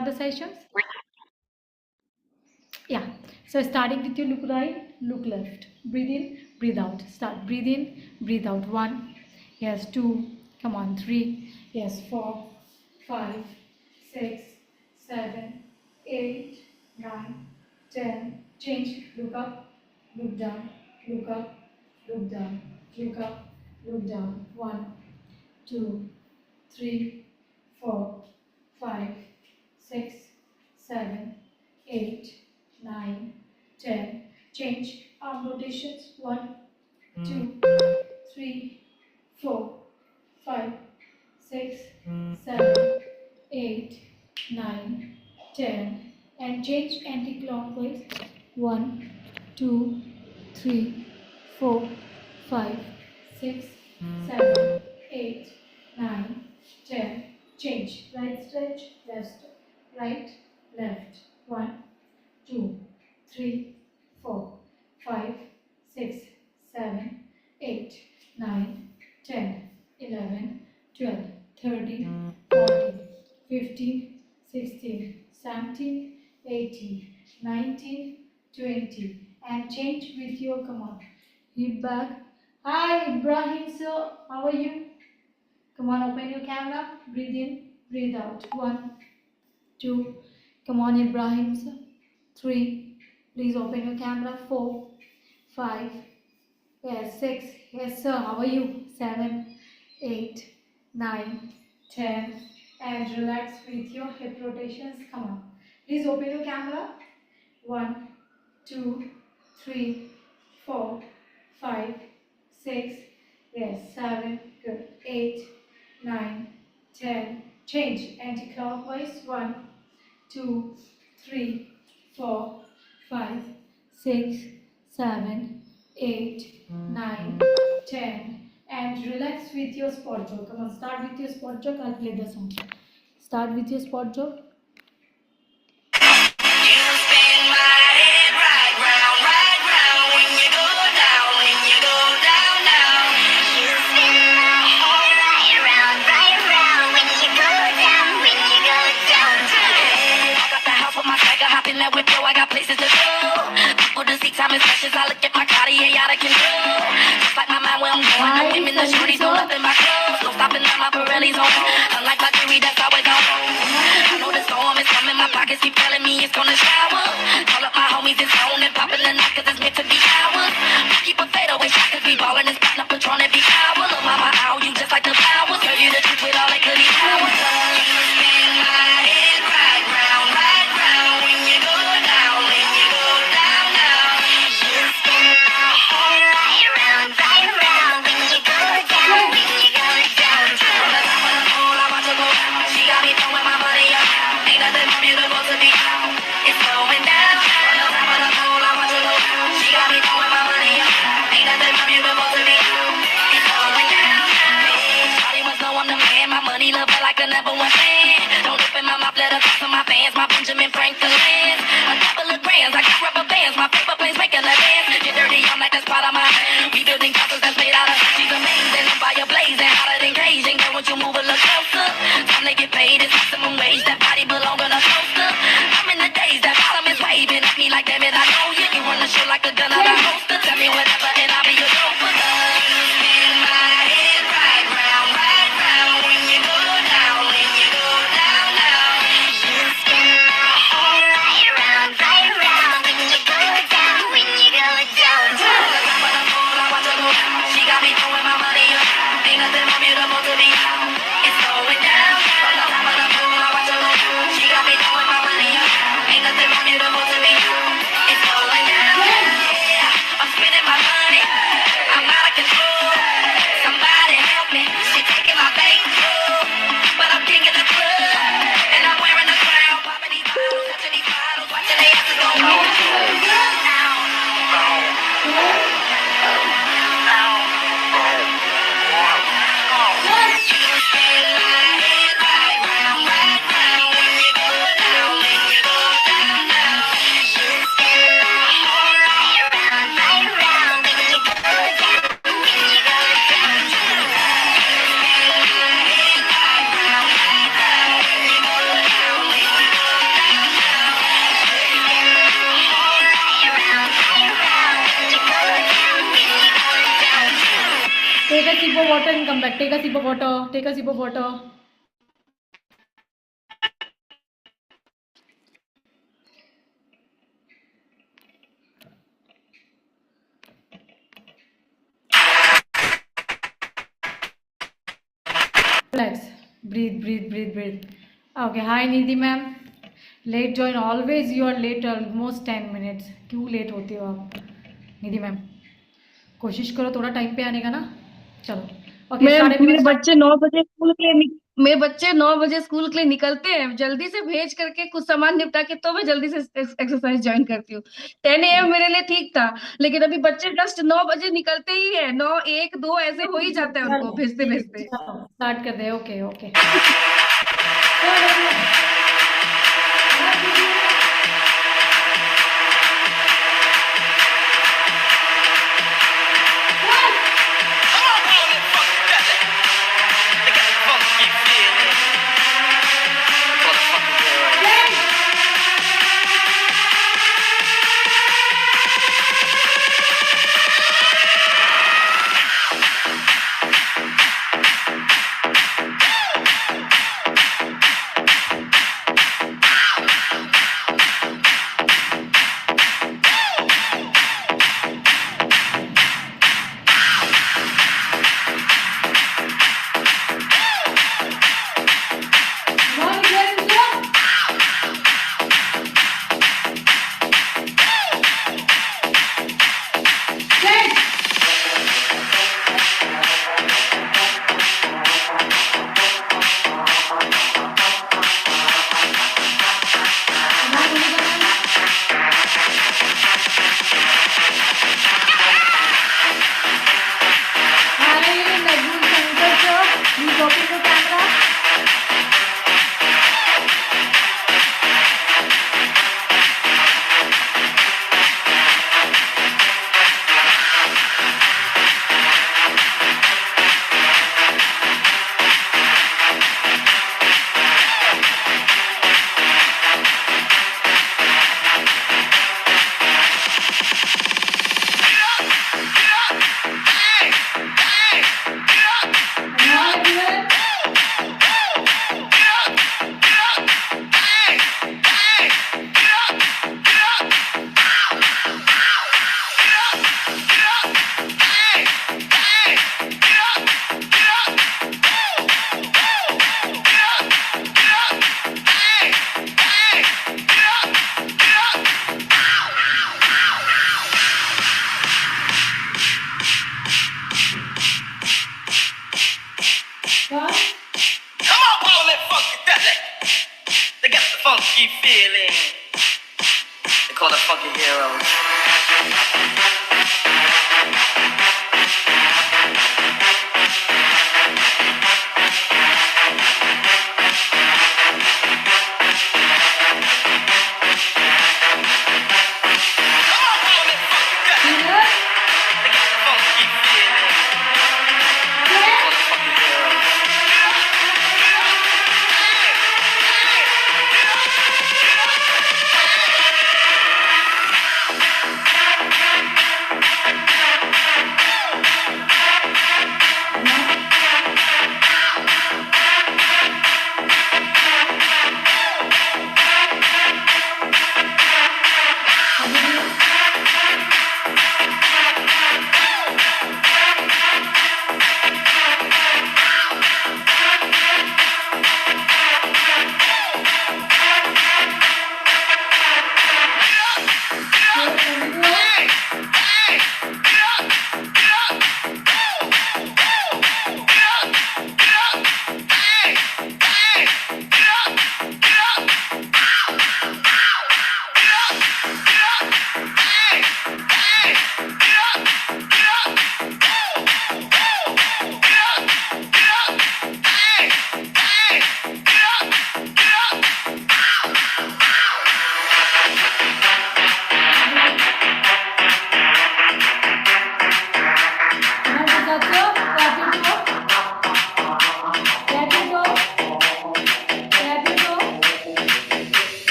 start the sessions? Yeah. So starting with your look right, look left. Breathe in, breathe out. Start. Breathe in, breathe out. 1. Yes. 2. Come on. 3. Yes. 4. 5. 6. 7. 8. 9. 10. Change. Look up. Look down. Look up. Look down. Look up. Look down. 1. 2, 3, 4, 5, 6, 7, 8, 9, 10. Change arm rotations. 1, 2, 3, 4, 5, 6, 7, 8, 9, 10. And change anti-clockwise. 1, 2, 3, 4, 5, 6, 7, 8, 9, 10. Change. Right stretch, left stretch. Right, left. 1, 2, 3, 4, 5, 6, 7, 8, 9, 10, 11, 12, 13, 14, 15, 16, 17, 18, 19, 20. And change with your command. Hip back. Hi Ibrahim sir, how are you? Come on, open your camera. Breathe in, breathe out. 1, 2. Come on, Ibrahim sir. 3. Please open your camera. 4, 5. Yes, 6. Yes sir, how are you? 7, 8, 9, 10. And relax with your hip rotations. Come on. Please open your camera. 1, 2, 3, 4, 5, 6. Yes, 7. Good. 8, 9, 10. Change anti-clockwise. 1, 2, 3, 4, 5, 6, 7, 8, 9, 10. And relax with your spot jog. Come on, start with your spot jog. I'll play the song. Start with your spot jog. I got places to go. People to see time and sessions. I look at my Cartier out of control. Just like my mind where I'm going. The women, the shorties don't love in my clothes. No stopping at my Pirelli's on. Unlike my jewelry, that's always on. I know the storm is coming. My pockets keep telling me it's gonna shower. Call up my homies, it's on and popping the night 'cause it's meant to be ours. Keep a fadeaway shot 'cause we ballin' and spotting up Patron every hour. Look, mama, ow, you just like the flowers. Girl, you the truth with all that goody powers. You spin my head right round, right round when you go down, when you go down, down. You spin my head right round when you go down, when you go down, down. On the top of the pole, I watch her go down. She got me throwing my money up. Ain't nothing more beautiful to be found. It's going down. On the top of the pole, I watch her go down. She got me throwing my money up. Ain't nothing more beautiful to be found. It's going down. Charlie must know I'm the man. My money love her like a number one fan. Don't open my mouth, let her talk to my fans. My Benjamin Franklin. A couple of grands, I got rubber bands. My paper planes making a dance. Get dirty, I'm like that's part of my. We building castles that's made out of. She's amazing, fire blazing, hotter than Cajun. Girl, once you move a little closer, time to get paid. It's maximum wage. That body belong on a coaster. I'm in the days that bottom is waving at me like damn it, I know you. You run the show like a gun out of holster. Tell me whatever and I'll be your chauffeur. You spin my head right round when you go down, when you go down, down. You spin my head right round when you go down, when you go down, down. On the top of the pole, I watch her go down. She got me throwing my money up. Ain't nothing more beautiful to be found. It's going down. On the top of the pole, I watch her go down. sip of water and come back. Take a sip of water. Take a sip of water. Relax. Breathe, breathe, breathe, breathe. Okay. Hi, Nidhi ma'am. Late join. Always you are late almost 10 minutes. क्यों late होती हो आप निधि ma'am? कोशिश करो थोड़ा time पे आने का ना. चलो. Okay. मैं Start everyone. मेरे Start. बच्चे 9 बजे स्कूल के लिए मेरे बच्चे 9 बजे स्कूल के लिए निकलते हैं, जल्दी से भेज करके कुछ सामान निपटा के तो मैं जल्दी से एक्सरसाइज ज्वाइन करती हूँ। 10 AM मेरे लिए ठीक था, लेकिन अभी बच्चे जस्ट 9 बजे निकलते ही है, 9, 1, 2 ऐसे हो ही जाता है उनको भेजते ठीक है, भेजते। चलो स्टार्ट कर दे. Okay okay. Funky feeling. They call it funky heroes.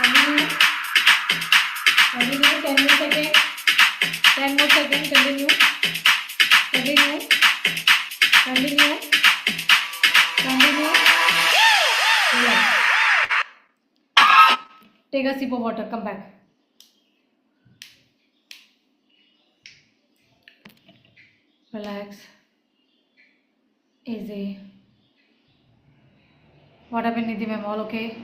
Continue. Continue. 10 more seconds. 10 more seconds. Continue. Continue. Continue. Continue. Relax. Take a sip of water. Come back. Relax. Easy. What happened, Nidhi ma'am? All okay?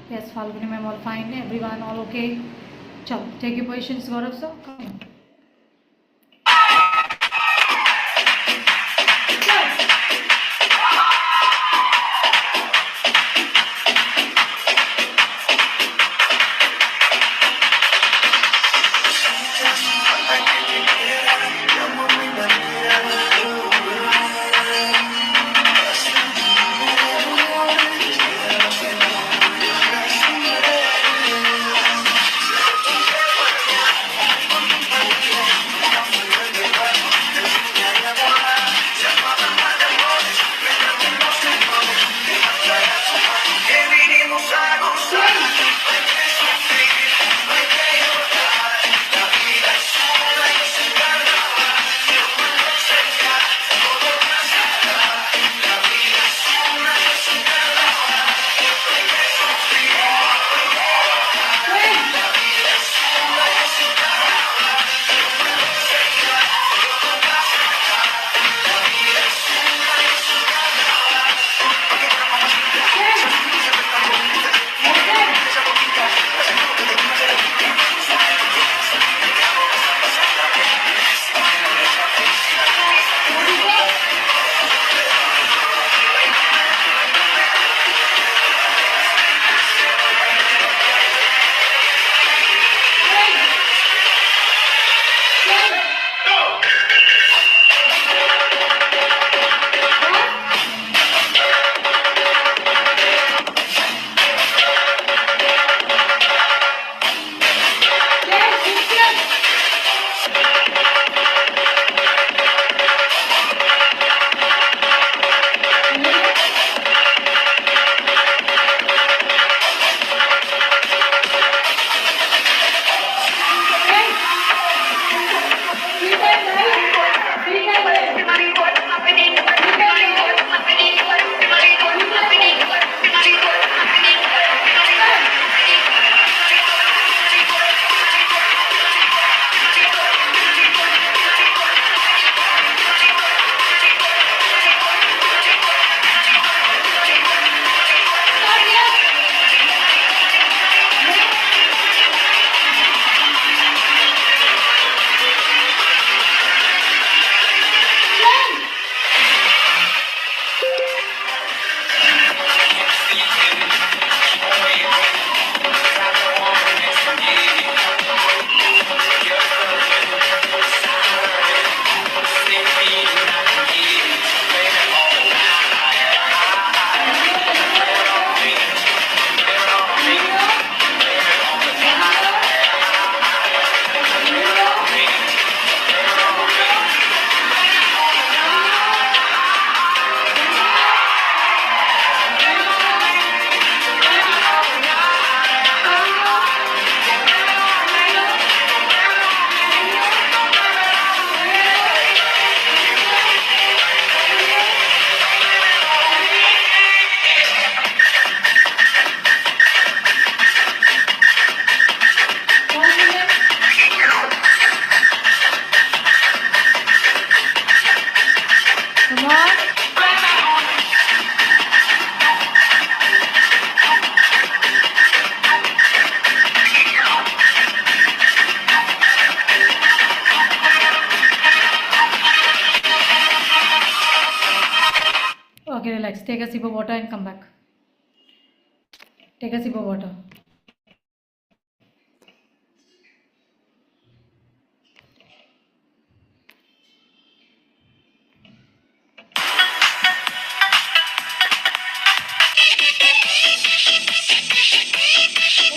Yes, Falguni ma'am, all fine. Everyone, all okay? Chalo, take your positions, Gaurav sir. Come on. Okay, relax. Take a sip of water and come back. Take a sip of water.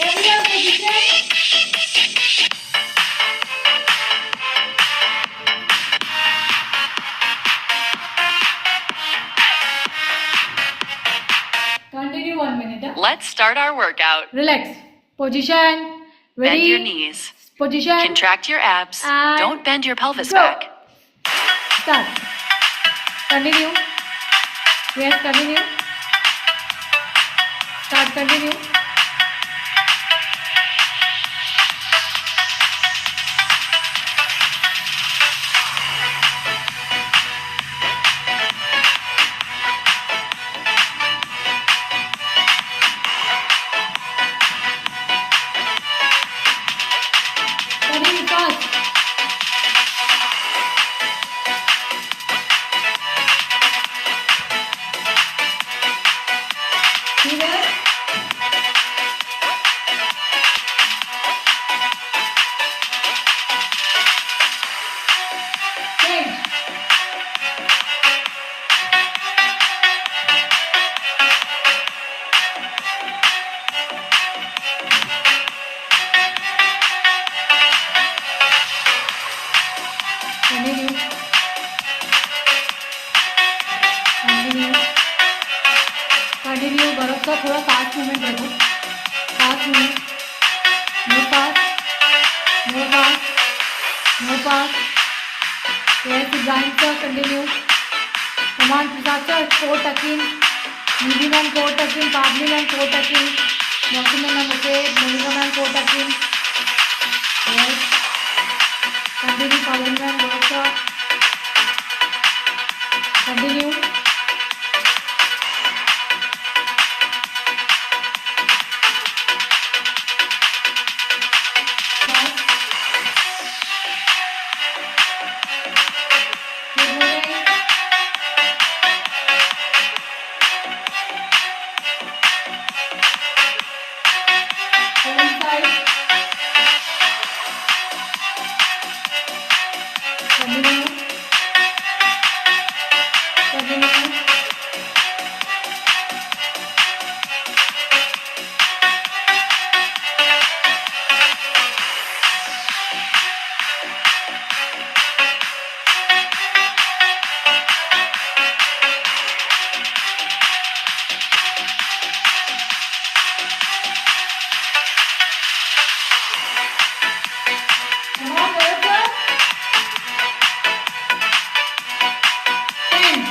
Everyone position. Continue 1 minute. Let's start our workout. Relax. Position. Ready? Bend your knees. Position. Contract your abs. And Don't bend your pelvis go. back. Start. Continue. Yes, continue. Start, continue. Continue fast. See there? Change. Continue. Continue. Continue. बर्फ का थोड़ा fast movement रखो. Fast movement. More fast. More fast. More fast. Yes, Ibrahim sir, continue. Come on, Prasad sir, core tucking. Nidhi ma'am, core tucking. Pavli ma'am, core tucking. Mosimah ma'am, okay. Monica ma'am, core tucking. Yes. Continue, Pawan ma'am, Rohit sir. Continue. Fast. Keep moving. Go inside. Continue. Continue. Come on, Rohit sir. 10,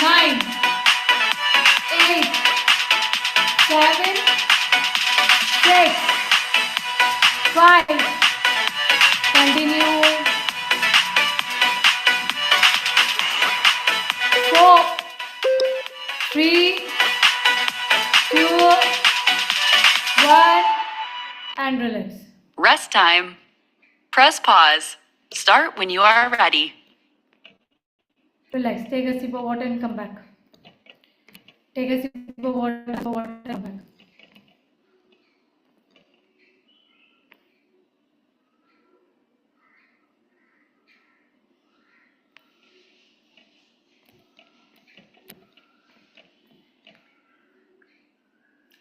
9, 8, 7, 6, 5. Continue. 4, 3, 2, 1, and relax. Rest time. Press pause. Start when you are ready. Relax. Take a sip of water and come back. Take a sip of water and come back.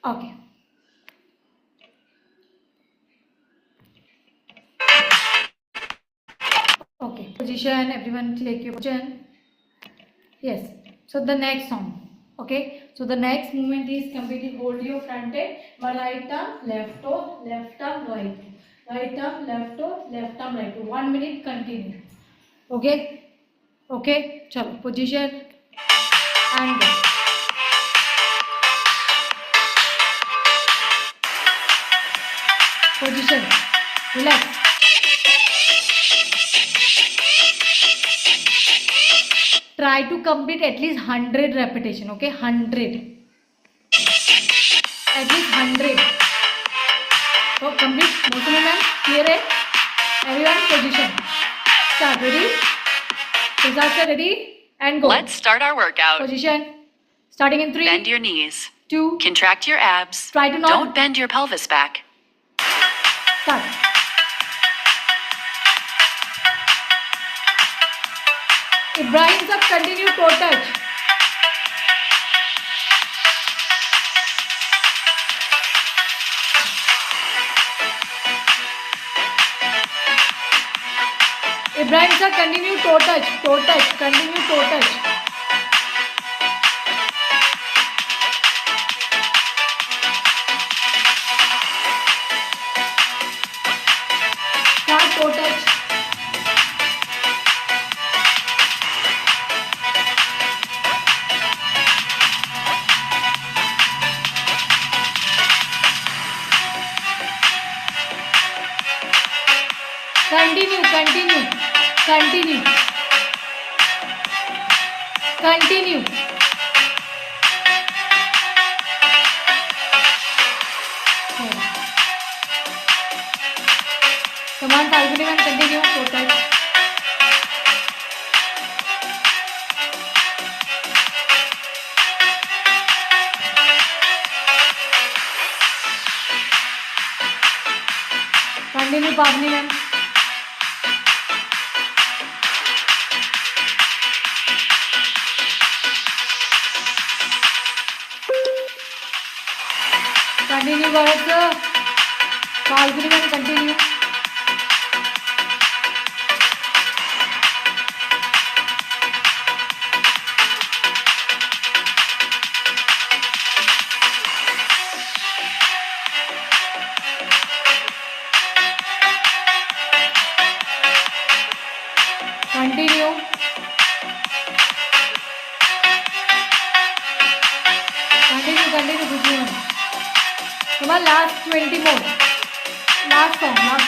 Okay. Okay. Position. Everyone take your position. Yes. So the next song. Okay. So the next movement is completely hold your front leg. My right arm, left toe, left arm, right toe. Right arm, left toe, left arm, right toe. 1 minute continue. Okay. Okay. Chalo. Position and go. Position. Relax. Try to complete at least 100 repetition. Okay, 100. At least 100. So complete. Mosimah ma'am, clear है? Everyone position. Start. Ready? Prasad sir, ready? And go. Let's start our workout. Position. Starting in 3, Bend your knees. 2, Contract your abs. Try to not- Don't bend your pelvis back. start. Ibrahim sir, continue toe touch. Ibrahim sir, continue toe touch, continue toe touch. Continue continue continue continue Come on, Falguni ma'am, continue. Total. Continue, Pavni ma'am. Continue, Bharat sir. Falguni ma'am, continue. Continue. Continue, Bhuji ma'am. Come on, last 20 more. Last song, come on.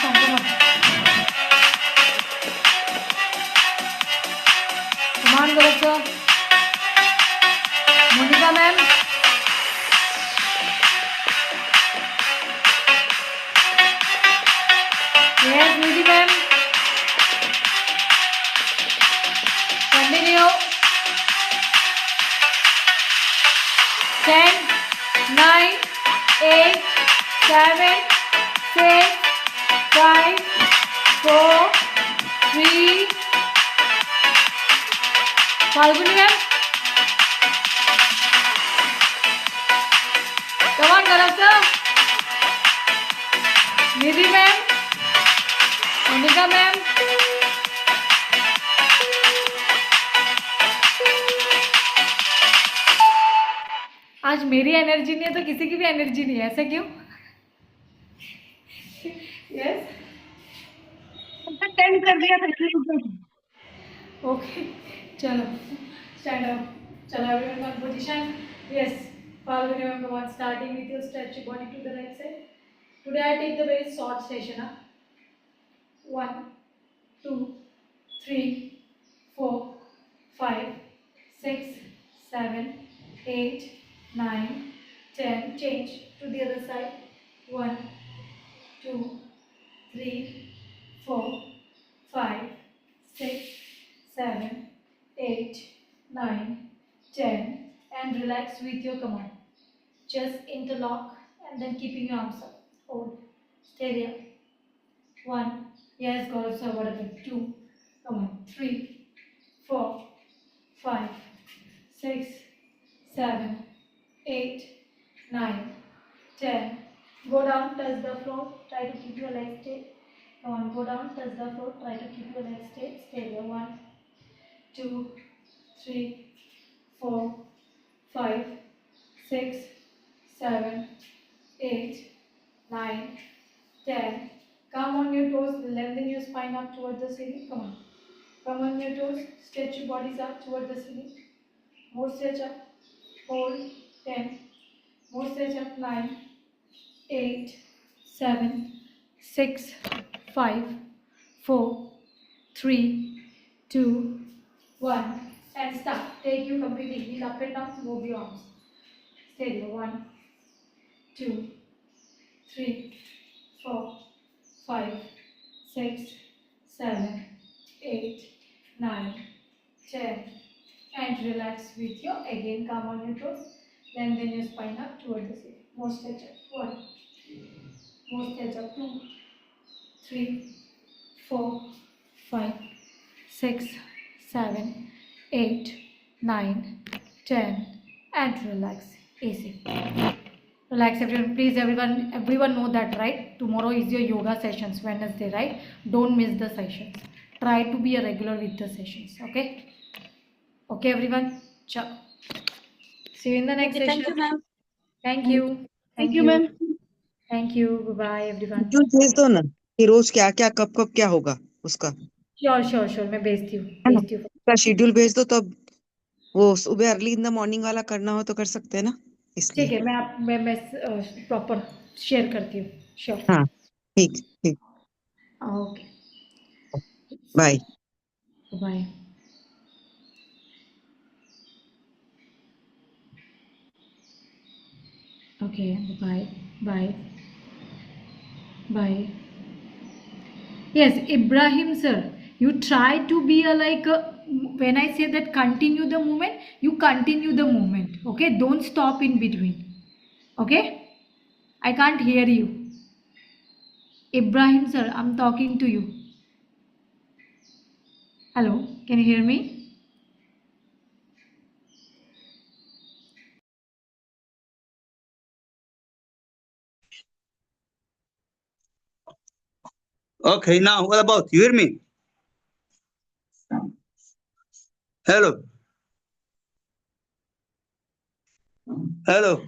Come on, Bharat sir. Monica ma'am. Yes, Nidhi ma'am. Continue. 10, 9, 8, 7, 6, 5, 4, 3. Falguni ma'am. Come on, Gaurav sir. Nidhi ma'am. Monica ma'am. आज मेरी energy नहीं है तो किसी की भी energy नहीं है, ऐसा क्यों? यस टेंड कर दिया था। ओके चलो स्टैंड अप. चलो everyone one position. Yes Falguni ma'am, come on, starting with your stretch your body to the right side. Today I take the very short session. 1 2 3 4 5 6 7 8 9 10. Change to the other side. 1 2 3 4 5 6 7 8 9 10. And relax with your command. Just interlock and then keeping your arms up. Hold. Stay there. 1. Yes, Gaurav sir, whatever. 2. Come on. 3 4 5 6 7 8 9 10. Go down, touch the floor. Try to keep your legs straight. Come on, go down, touch the floor. Try to keep your legs straight. Stay there. 1 2 3 4 5 6 7 8 9 10. Come on your toes, lengthen your spine up towards the ceiling. Come on. Come on your toes, stretch your bodies up towards the ceiling. More stretch up. Hold. 10. More stretch up. 9 8 7 6 5 4 3 2 1. And stop. Take you completely heel up and down. Move your arms. Stay there. 1 2 3 4 5 6 7 8 9 10. And relax with your, again come on your toes. Lengthen your spine up towards the ceiling. More stretch up. 1. More stretch up. 2 3 4 5 6 7 8 9 10. And relax. Easy. Relax everyone. Please everyone know that, right? Tomorrow is your yoga sessions, Wednesday, right? Don't miss the sessions. Try to be a regular with the sessions. Okay everyone. See you in the next session. Thank you, ma'am. Thank you. Thank you, ma'am. Thank you. Bye everyone. Schedule भेज दो ना कि रोज क्या क्या कब कब क्या होगा उसका, श्योर मैं भेजती हूँ. है ना? उसका शेड्यूल भेज दो, तो अब वो सुबह अर्ली इन द मॉर्निंग वाला करना हो तो कर सकते हैं ना, इसलिए. ठीक है, मैं प्रॉपर शेयर करती हूँ. श्योर. हाँ ठीक ठीक. Okay Bye. Bye. Okay, bye. Bye. Bye. Yes, Ibrahim sir, you try to be a like when I say that continue the movement, you continue the movement. Okay, don't stop in between. Okay, I can't hear you. Ibrahim sir, I'm talking to you. Hello, can you hear me? Okay, now what about you hear me? Hello. Hello.